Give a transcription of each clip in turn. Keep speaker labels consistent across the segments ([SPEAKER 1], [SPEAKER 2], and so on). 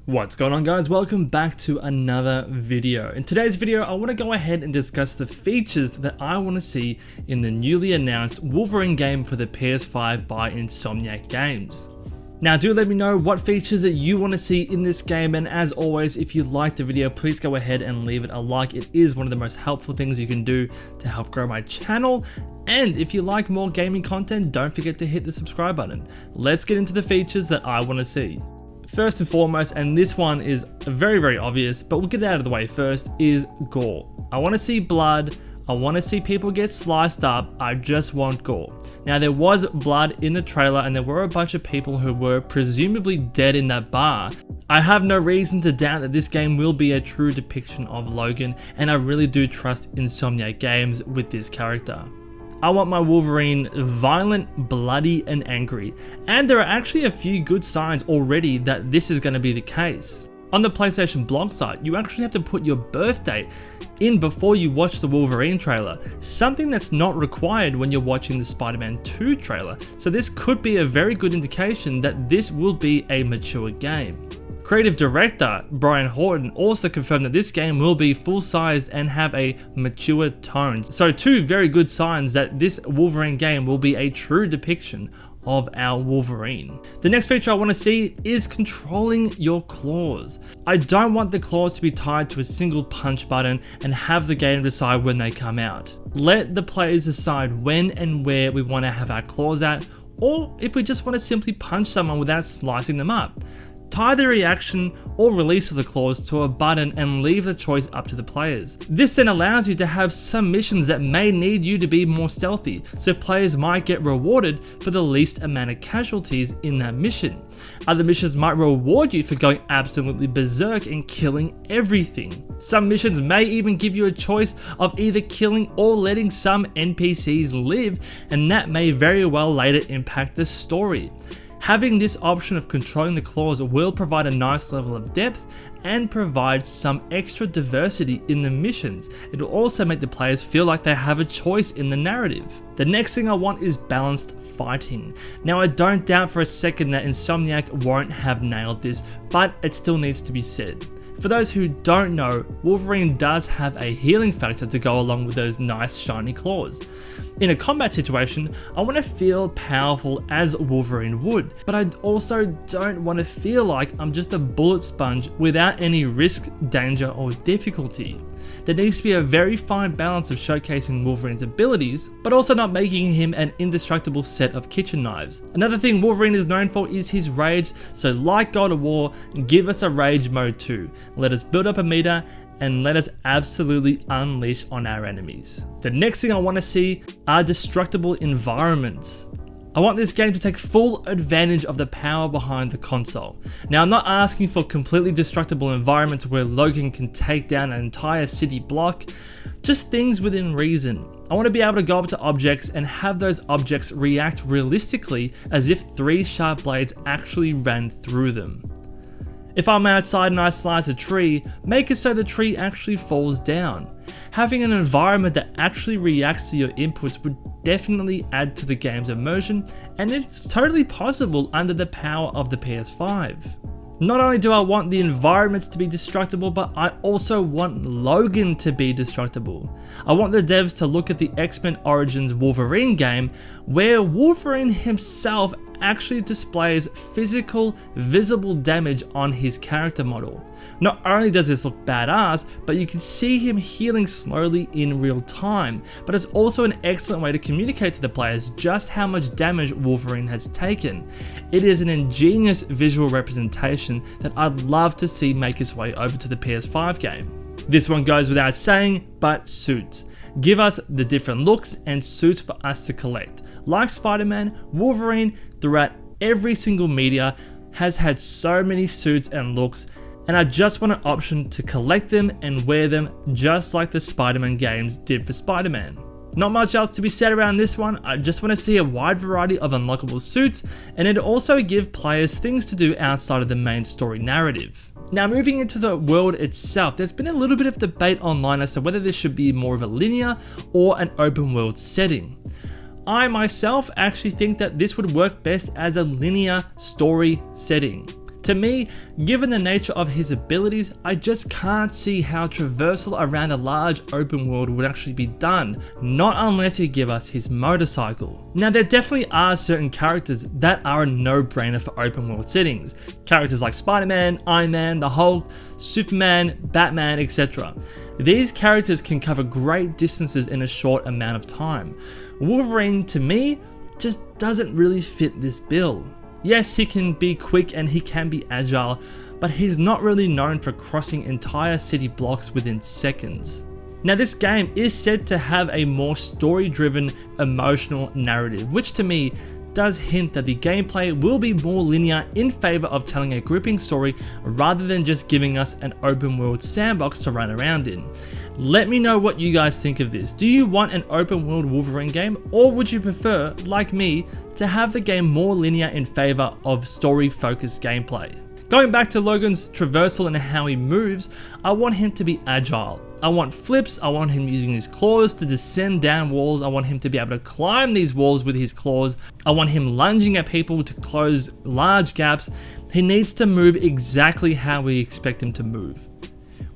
[SPEAKER 1] What's going on, guys? Welcome back to another video. In today's video, I want to go ahead and discuss the features that I want to see in the newly announced Wolverine game for the PS5 by Insomniac Games. Now, do let me know what features that you want to see in this game, and as always, if you liked the video, please go ahead and leave it a like. It is one of the most helpful things you can do to help grow my channel. And if you like more gaming content, don't forget to hit the subscribe button. Let's get into the features that I want to see. First and foremost, and this one is very obvious, but we'll get it out of the way first, is gore. I want to see blood. I want to see people get sliced up. I just want gore. Now, there was blood in the trailer and there were a bunch of people who were presumably dead in that bar. I have no reason to doubt that this game will be a true depiction of Logan, and I really do trust Insomniac Games with this character. I want my Wolverine violent, bloody, and angry, and there are actually a few good signs already that this is going to be the case. On the PlayStation blog site, you actually have to put your birth date in before you watch the Wolverine trailer, something that's not required when you're watching the Spider-Man 2 trailer, so this could be a very good indication that this will be a mature game. Creative director Brian Horton also confirmed that this game will be full-sized and have a mature tone. So two very good signs that this Wolverine game will be a true depiction of our Wolverine. The next feature I want to see is controlling your claws. I don't want the claws to be tied to a single punch button and have the game decide when they come out. Let the players decide when and where we want to have our claws at, or if we just want to simply punch someone without slicing them up. Tie the reaction or release of the claws to a button and leave the choice up to the players. This then allows you to have some missions that may need you to be more stealthy, so players might get rewarded for the least amount of casualties in that mission. Other missions might reward you for going absolutely berserk and killing everything. Some missions may even give you a choice of either killing or letting some NPCs live, and that may very well later impact the story. Having this option of controlling the claws will provide a nice level of depth and provide some extra diversity in the missions. It will also make the players feel like they have a choice in the narrative. The next thing I want is balanced fighting. Now, I don't doubt for a second that Insomniac won't have nailed this, but it still needs to be said. For those who don't know, Wolverine does have a healing factor to go along with those nice shiny claws. In a combat situation, I want to feel powerful as Wolverine would, but I also don't want to feel like I'm just a bullet sponge without any risk, danger, or difficulty. There needs to be a very fine balance of showcasing Wolverine's abilities, but also not making him an indestructible set of kitchen knives. Another thing Wolverine is known for is his rage, so like God of War, give us a rage mode too. Let us build up a meter and let us absolutely unleash on our enemies. The next thing I want to see are destructible environments. I want this game to take full advantage of the power behind the console. Now, I'm not asking for completely destructible environments where Logan can take down an entire city block, just things within reason. I want to be able to go up to objects and have those objects react realistically as if 3 sharp blades actually ran through them. If I'm outside and I slice a tree, make it so the tree actually falls down. Having an environment that actually reacts to your inputs would definitely add to the game's immersion, and it's totally possible under the power of the PS5. Not only do I want the environments to be destructible, but I also want Logan to be destructible. I want the devs to look at the X-Men Origins Wolverine game, where Wolverine himself actually displays physical, visible damage on his character model. Not only does this look badass, but you can see him healing slowly in real time, but it's also an excellent way to communicate to the players just how much damage Wolverine has taken. It is an ingenious visual representation that I'd love to see make its way over to the PS5 game. This one goes without saying, but suits. Give us the different looks and suits for us to collect. Like Spider-Man, Wolverine throughout every single media has had so many suits and looks, and I just want an option to collect them and wear them just like the Spider-Man games did for Spider-Man. Not much else to be said around this one. I just want to see a wide variety of unlockable suits, and it also give players things to do outside of the main story narrative. Now, moving into the world itself, there's been a little bit of debate online as to whether this should be more of a linear or an open world setting. I myself actually think that this would work best as a linear story setting. To To me, given the nature of his abilities, I just can't see how traversal around a large open world would actually be done, not unless you give us his motorcycle. Now there definitely are certain characters that are a no-brainer for open world settings. Characters like Spider-Man, Iron Man, the Hulk, Superman, Batman, etc. These characters can cover great distances in a short amount of time. Wolverine, to me, just doesn't really fit this bill. Yes, he can be quick and he can be agile, but he's not really known for crossing entire city blocks within seconds. Now this game is said to have a more story-driven, emotional narrative, which to me does hint that the gameplay will be more linear in favor of telling a gripping story rather than just giving us an open world sandbox to run around in. Let me know what you guys think of this. Do you want an open world Wolverine game, or would you prefer, like me, to have the game more linear in favor of story-focused gameplay? Going back to Logan's traversal and how he moves, I want him to be agile. I want flips, I want him using his claws to descend down walls, I want him to be able to climb these walls with his claws, I want him lunging at people to close large gaps. He needs to move exactly how we expect him to move.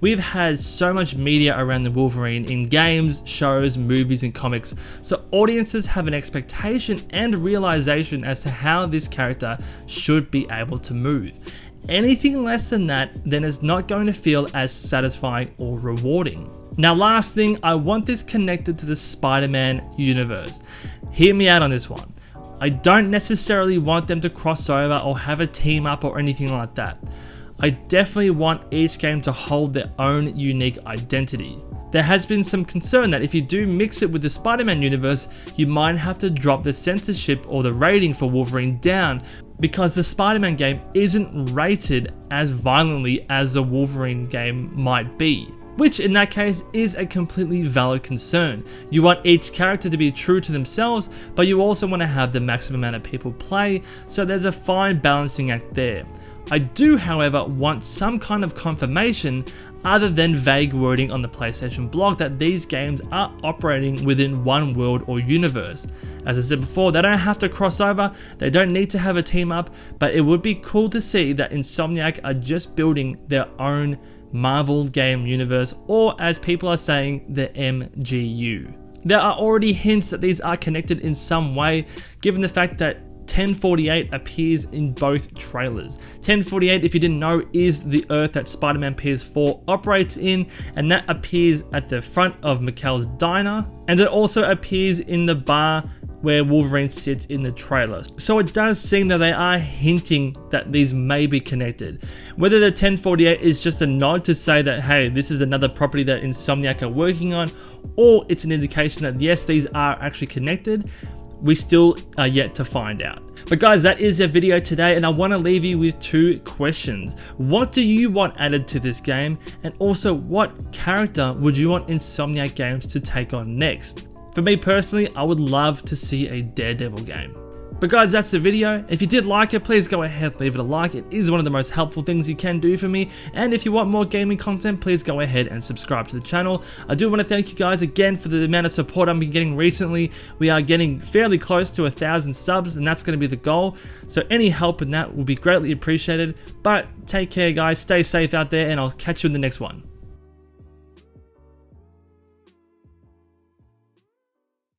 [SPEAKER 1] We've had so much media around the Wolverine in games, shows, movies, and comics, so audiences have an expectation and realization as to how this character should be able to move. Anything less than that, then is not going to feel as satisfying or rewarding. Now last thing, I want this connected to the Spider-Man universe. Hear me out on this one. I don't necessarily want them to cross over or have a team up or anything like that. I definitely want each game to hold their own unique identity. There has been some concern that if you do mix it with the Spider-Man universe, you might have to drop the censorship or the rating for Wolverine down, because the Spider-Man game isn't rated as violently as the Wolverine game might be. Which in that case is a completely valid concern. You want each character to be true to themselves, but you also want to have the maximum amount of people play, so there's a fine balancing act there. I do, however, want some kind of confirmation other than vague wording on the PlayStation blog that these games are operating within one world or universe. As I said before, they don't have to cross over, they don't need to have a team up, but it would be cool to see that Insomniac are just building their own Marvel game universe, or as people are saying, the MGU. There are already hints that these are connected in some way, given the fact that 1048 appears in both trailers. 1048, if you didn't know, is the Earth that Spider-Man PS4 operates in, and that appears at the front of Mikkel's diner, and it also appears in the bar where Wolverine sits in the trailer. So it does seem that they are hinting that these may be connected. Whether the 1048 is just a nod to say that, hey, this is another property that Insomniac are working on, or it's an indication that yes, these are actually connected, we still are yet to find out. But guys, that is the video today, and I want to leave you with two questions. What do you want added to this game? And also, what character would you want Insomniac Games to take on next? For me personally, I would love to see a Daredevil game. But guys, that's the video. If you did like it, please go ahead, leave it a like. It is one of the most helpful things you can do for me. And if you want more gaming content, please go ahead and subscribe to the channel. I do want to thank you guys again for the amount of support I've been getting recently. We are getting fairly close to 1,000 subs, and that's going to be the goal. So any help in that will be greatly appreciated. But take care guys, stay safe out there, and I'll catch you in the next one.